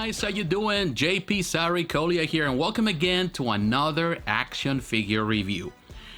guys, how you doing? jpsarrireviews here, and welcome again to another action figure review.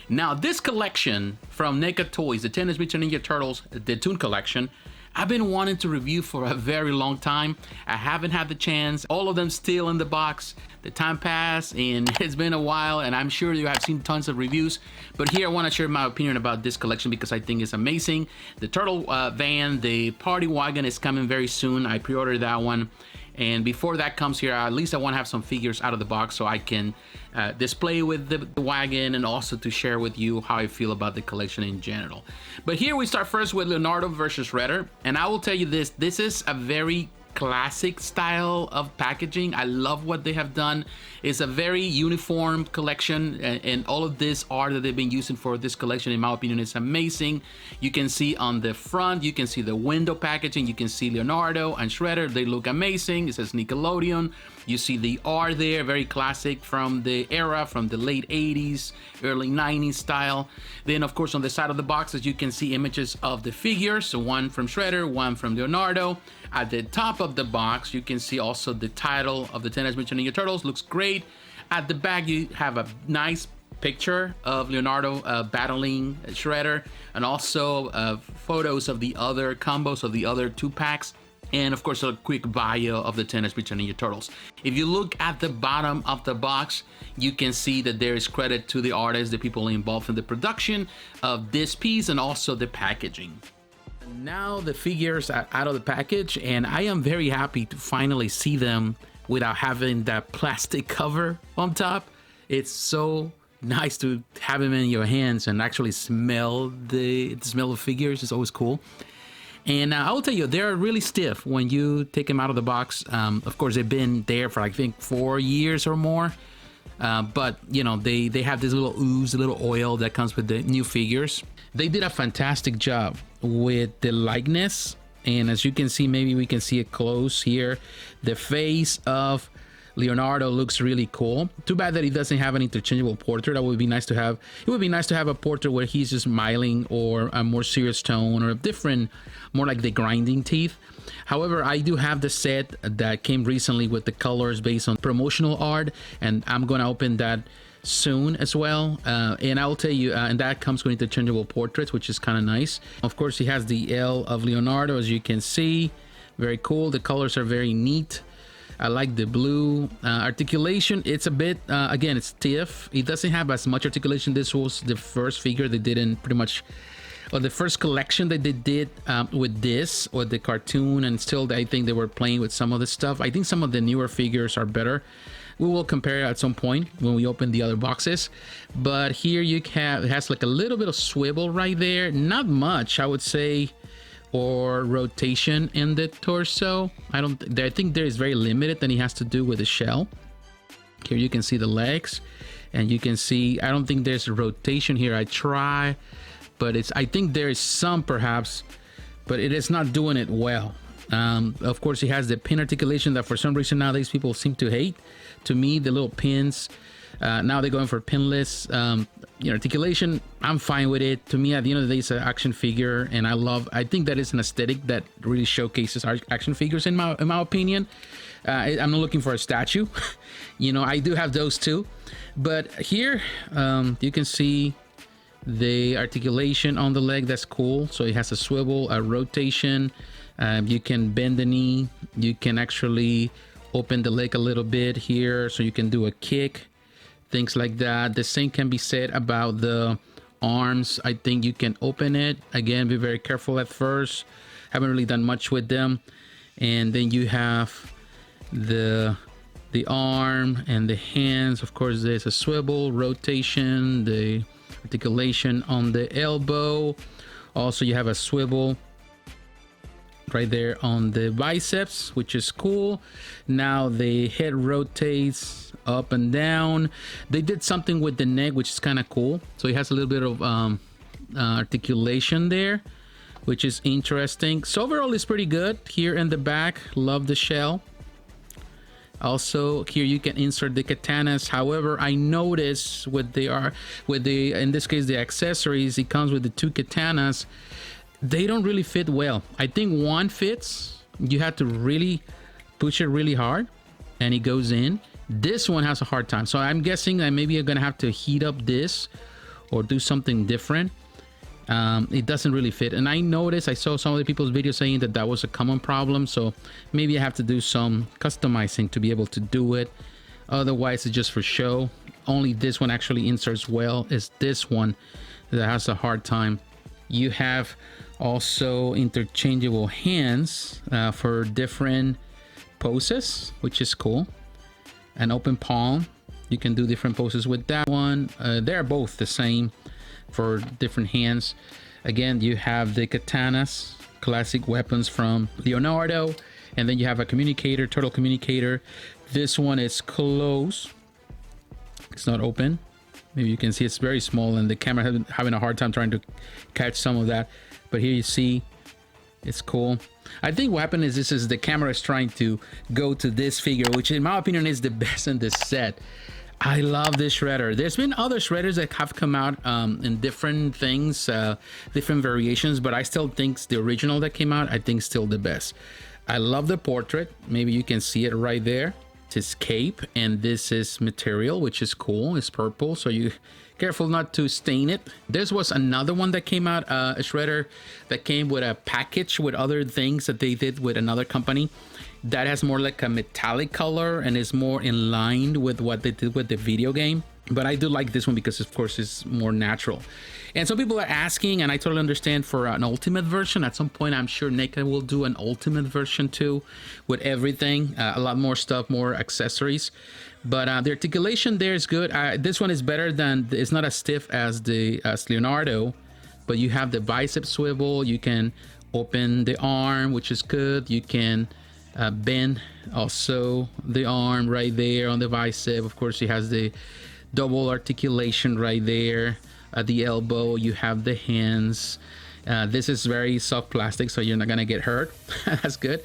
Now, this collection from Neca Toys, the Teenage Mutant Ninja Turtles, the Toon Collection, I've been wanting to review for a very long time. I haven't had the chance. All of them still in the box. The time passed and it's been a while, and I'm sure you have seen tons of reviews, but here I want to share my opinion about this collection because I think it's amazing. The turtle van, the party wagon, is coming very soon. I pre-ordered that one, and before that comes here, at least I want to have some figures out of the box so I can display with the wagon, and also to share with you how I feel about the collection in general. But here we start first with Leonardo versus Shredder, and I will tell you this is a very classic style of packaging. I love what they have done. It's a very uniform collection, and all of this art that they've been using for this collection, in my opinion, is amazing. You can see on the front, you can see the window packaging, you can see Leonardo and Shredder. They look amazing. It says Nickelodeon. You see the art there, very classic from the era, from the late 80s, early 90s style. Then, of course, on the side of the boxes, you can see images of the figures. So one from Shredder, one from Leonardo. At the top of the box, you can see also the title of the Teenage Mutant Ninja Turtles. Looks great. At the back, you have a nice picture of Leonardo battling Shredder, and also photos of the other combos of the other two packs. And of course, a quick bio of the Teenage Mutant Ninja Turtles. If you look at the bottom of the box, you can see that there is credit to the artists, the people involved in the production of this piece, and also the packaging. Now the figures are out of the package, and I am very happy to finally see them without having that plastic cover on top. It's so nice to have them in your hands and actually smell the smell of figures. It's always cool. And I will tell you, they're really stiff when you take them out of the box. Of course, they've been there for, I think, 4 years or more. But, you know, they have this little ooze, a little oil that comes with the new figures. They did a fantastic job with the likeness. And as you can see, maybe we can see it close here. The face of Leonardo looks really cool. Too bad that he doesn't have an interchangeable portrait. That would be nice to have. It would be nice to have a portrait where he's just smiling, or a more serious tone, or a different, more like the grinding teeth. However, I do have the set that came recently with the colors based on promotional art, and I'm gonna open that soon as well. And I'll tell you, and that comes with interchangeable portraits, which is kind of nice. Of course, he has the L of Leonardo, as you can see. Very cool. The colors are very neat. I like the blue articulation. It's a bit, again, it's stiff. It doesn't have as much articulation. This was the first figure they did in pretty much, or the first collection that they did with this, or the cartoon, and still I think they were playing with some of the stuff. I think some of the newer figures are better. We will compare at some point when we open the other boxes. But here you have, it has like a little bit of swivel right there. Not much, I would say, or rotation in the torso. I think there is very limited, and it has to do with the shell. Here you can see the legs, and you can see, I don't think there's a rotation here. I try, but I think there is some perhaps, but it is not doing it well. Of course, it has the pin articulation that for some reason nowadays people seem to hate. To me, the little pins, now they're going for pinless articulation. I'm fine with it. To me, at the end of the day, it's an action figure, and I think that is an aesthetic that really showcases our action figures, in my opinion. I'm not looking for a statue. You know, I do have those too, but here you can see the articulation on the leg. That's cool. So it has a swivel, a rotation. You can bend the knee. You can actually open the leg a little bit here, so you can do a kick, things like that. The same can be said about the arms. I think you can open it. Again, be very careful at first. Haven't really done much with them. And then you have the arm and the hands. Of course, there's a swivel, rotation, the articulation on the elbow. Also, you have a swivel right there on the biceps, which is cool. Now the head rotates up and down. They did something with the neck, which is kind of cool. So it has a little bit of articulation there, which is interesting. So overall, it's pretty good. Here in the back, love the shell. Also, here you can insert the katanas. However, I noticed in this case, the accessories, it comes with the two katanas. They don't really fit well. I think one fits. You have to really push it really hard. and it goes in. This one has a hard time, so I'm guessing that maybe you're gonna have to heat up this or do something different. It doesn't really fit, and I noticed, I saw some of the people's videos saying that that was a common problem, so maybe I have to do some customizing to be able to do it. Otherwise it's just for show. Only this one actually inserts well, is this one that has a hard time. You have also interchangeable hands for different poses, which is cool. An open palm, you can do different poses with that one. They're both the same for different hands. Again, you have the katanas, classic weapons from Leonardo, and then you have a communicator, turtle communicator. This one is closed, it's not open. Maybe you can see it's very small, and the camera having a hard time trying to catch some of that, but here you see it's cool. I think what happened is this is the camera is trying to go to this figure, which in my opinion is the best in this set. I love this shredder. There's been other shredders that have come out in different things, different variations, but I still think the original that came out, I think still the best. I love the portrait. Maybe you can see it right there. It's cape, and this is material, which is cool. It's purple, so you careful not to stain it. This was another one that came out, a shredder that came with a package with other things that they did with another company that has more like a metallic color and is more in line with what they did with the video game. But I do like this one because of course it's more natural. And some people are asking, and I totally understand, for an ultimate version. At some point I'm sure Neca will do an ultimate version too, with everything, a lot more stuff, more accessories. But the articulation there is good. This one is better than, it's not as stiff as Leonardo, but you have the bicep swivel. You can open the arm, which is good. You can bend also the arm right there on the bicep. Of course, he has the double articulation right there at the elbow. You have the hands. This is very soft plastic, so you're not gonna get hurt. That's good.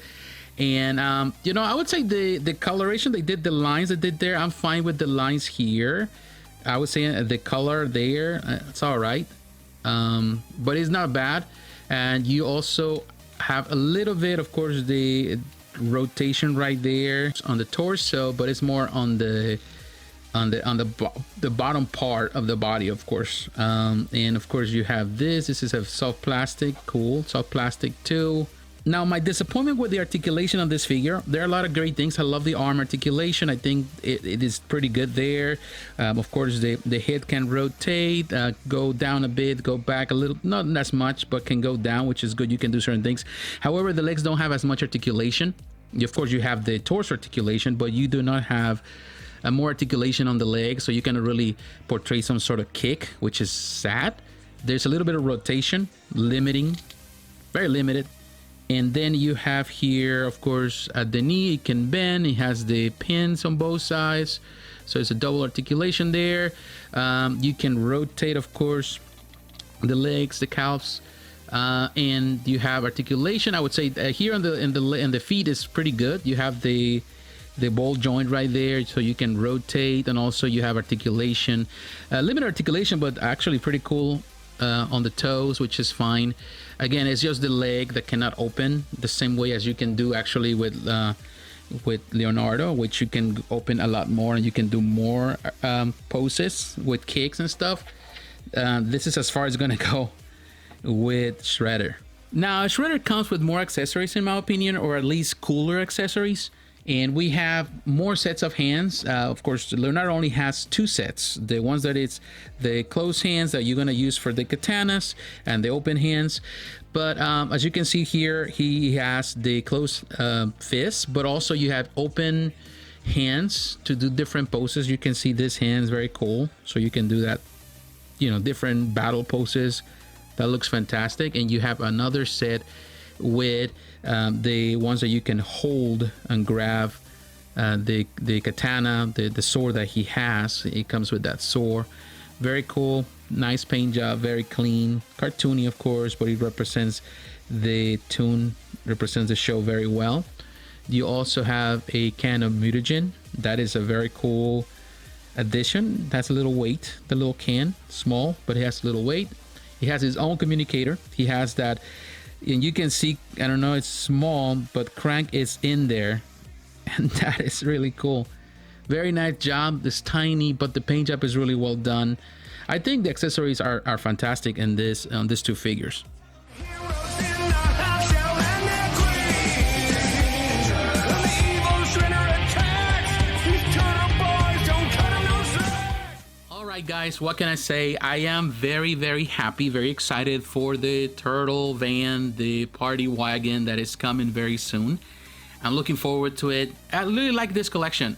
And you know, I would say the coloration they did, the lines they did there, I'm fine with the lines here. I would say the color there, it's all right, but it's not bad. And you also have a little bit, of course, the rotation right there on the torso, but it's more on the bottom part of the body, of course. And of course you have this is a soft plastic, cool soft plastic too. Now, my disappointment with the articulation of this figure, there are a lot of great things. I love the arm articulation. I think it is pretty good there. Of course, the head can rotate, go down a bit, go back a little, not as much, but can go down, which is good. You can do certain things. However, the legs don't have as much articulation. Of course, you have the torso articulation, but you do not have more articulation on the legs, so you can really portray some sort of kick, which is sad. There's a little bit of rotation, limiting, very limited. And then you have here, of course, at the knee, it can bend. It has the pins on both sides, so it's a double articulation there. You can rotate, of course, the legs, the calves, and you have articulation. I would say here on the feet is pretty good. You have the ball joint right there, so you can rotate, and also you have articulation, limited articulation, but actually pretty cool on the toes, which is fine. Again, it's just the leg that cannot open the same way as you can do actually with Leonardo, which you can open a lot more, and you can do more poses with kicks and stuff. This is as far as it's gonna go with Shredder. Now, Shredder comes with more accessories in my opinion, or at least cooler accessories. And we have more sets of hands. Of course, Leonardo only has 2 sets. The ones that it's the closed hands that you're gonna use for the katanas, and the open hands. But as you can see here, he has the closed fists, but also you have open hands to do different poses. You can see this hand is very cool. So you can do that, you know, different battle poses. That looks fantastic. And you have another set with the ones that you can hold and grab the katana, the sword that he has. It comes with that sword. Very cool, nice paint job, very clean, cartoony of course, but it represents the tune, represents the show very well. You also have a can of mutagen. That is a very cool addition. That's a little weight, the little can, small, but it has a little weight. He has his own communicator. He has that. And you can see, I don't know, it's small, but Crank is in there. and that is really cool. Very nice job. It's tiny, but the paint job is really well done. I think the accessories are fantastic in this on these two figures. Alright guys, what can I say? I am very happy, very excited for the turtle van, the party wagon that is coming very soon. I'm looking forward to it. I really like this collection.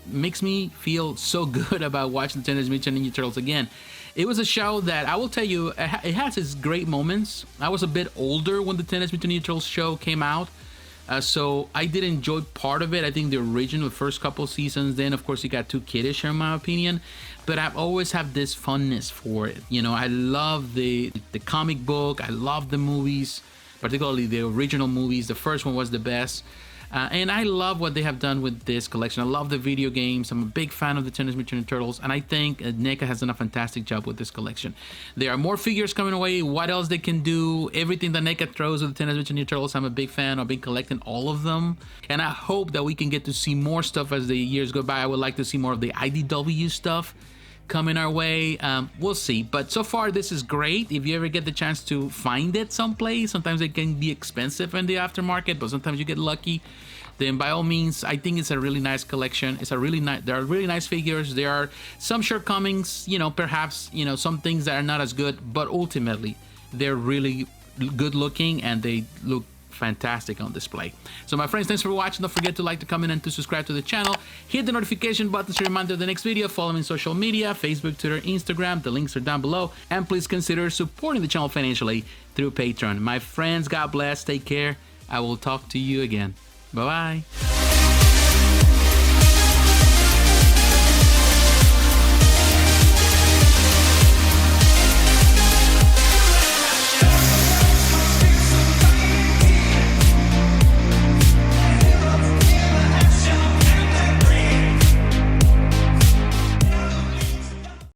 Makes me feel so good about watching the Teenage Mutant Ninja Turtles again. It was a show that I will tell you, it has its great moments. I was a bit older when the Teenage Mutant Ninja Turtles show came out. So I did enjoy part of it. I think the original first couple seasons, then of course it got too kiddish in my opinion, but I've always had this fondness for it. You know, I love the comic book, I love the movies, particularly the original movies. The first one was the best. And I love what they have done with this collection. I love the video games. I'm a big fan of the Teenage Mutant Ninja Turtles, and I think NECA has done a fantastic job with this collection. There are more figures coming away. What else they can do? Everything that NECA throws with the Teenage Mutant Ninja Turtles, I'm a big fan. I've been collecting all of them, and I hope that we can get to see more stuff as the years go by. I would like to see more of the IDW stuff coming our way. We'll see, but so far this is great. If you ever get the chance to find it someplace, sometimes it can be expensive in the aftermarket, but sometimes you get lucky, then by all means, I think it's a really nice collection. It's a really nice, there are really nice figures. There are some shortcomings, you know, perhaps, you know, some things that are not as good, but ultimately they're really good looking and they look fantastic on display. So my friends, thanks for watching. Don't forget to like, to comment, and to subscribe to the channel. Hit the notification button to remind you of the next video. Follow me on social media, Facebook, Twitter, Instagram. The links are down below. And please consider supporting the channel financially through Patreon. My friends, God bless. Take care. I will talk to you again. Bye-bye.